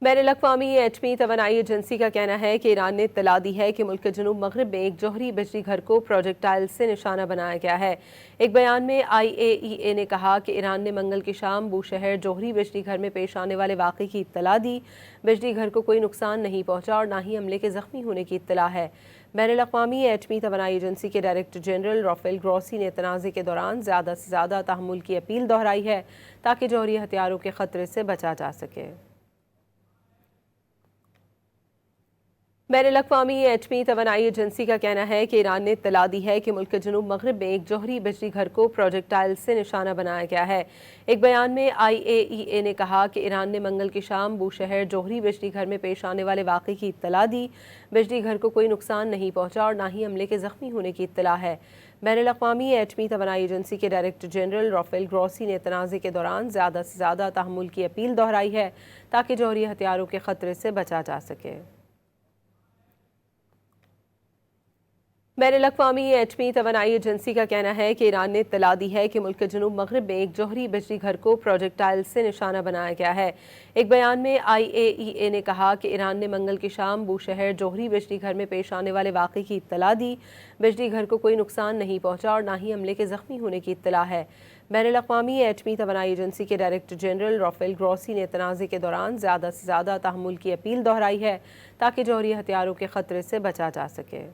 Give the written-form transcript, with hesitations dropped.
بین الاقوامی ایٹمی توانائی ایجنسی کا کہنا ہے کہ ایران نے اطلاع دی ہے کہ ملک کے جنوب مغرب میں ایک جوہری بجلی گھر کو پروجیکٹائل سے نشانہ بنایا گیا ہے۔ ایک بیان میں IAEA نے کہا کہ ایران نے منگل کی شام بوشہر جوہری بجلی گھر میں پیش آنے والے واقعے کی اطلاع دی۔ بجلی گھر کو کوئی نقصان نہیں پہنچا اور نہ ہی عملے کے زخمی ہونے کی اطلاع ہے۔ بین الاقوامی ایٹمی توانائی ایجنسی کے ڈائریکٹر جنرل رافیل گروسی نے تنازع کے دوران زیادہ سے زیادہ تحمل کی اپیل دہرائی ہے تاکہ جوہری ہتھیاروں کے خطرے سے بچا جا سکے۔ بین الاقوامی ایٹمی توانائی ایجنسی کا کہنا ہے کہ ایران نے اطلاع دی ہے کہ ملک کے جنوب مغرب میں ایک جوہری بجلی گھر کو پروجیکٹائل سے نشانہ بنایا گیا ہے۔ ایک بیان میں IAEA نے کہا کہ ایران نے منگل کی شام بوشہر جوہری بجلی گھر میں پیش آنے والے واقعے کی اطلاع دی۔ بجلی گھر کو کوئی نقصان نہیں پہنچا اور نہ ہی عملے کے زخمی ہونے کی اطلاع ہے۔ بین الاقوامی ایٹمی توانائی ایجنسی کے ڈائریکٹر جنرل رافیل گروسی نے تنازع کے دوران زیادہ سے زیادہ تحمل کی اپیل دہرائی ہے تاکہ جوہری ہتھیاروں کے خطرے سے بچا جا سکے۔ بین الاقوامی ایٹمی توانائی ایجنسی کا کہنا ہے کہ ایران نے اطلاع دی ہے کہ ملک کے جنوب مغرب میں ایک جوہری بجلی گھر کو پروجیکٹائل سے نشانہ بنایا گیا ہے۔ ایک بیان میں IAEA نے کہا کہ ایران نے منگل کی شام بوشہر جوہری بجلی گھر میں پیش آنے والے واقعے کی اطلاع دی۔ بجلی گھر کو کوئی نقصان نہیں پہنچا اور نہ ہی عملے کے زخمی ہونے کی اطلاع ہے۔ بین الاقوامی ایٹمی توانائی ایجنسی کے ڈائریکٹر جنرل رافیل گروسی نے تنازع کے دوران زیادہ سے زیادہ تحمل کی اپیل دہرائی ہے تاکہ جوہری ہتھیاروں کے خطرے سے بچا جا سکے۔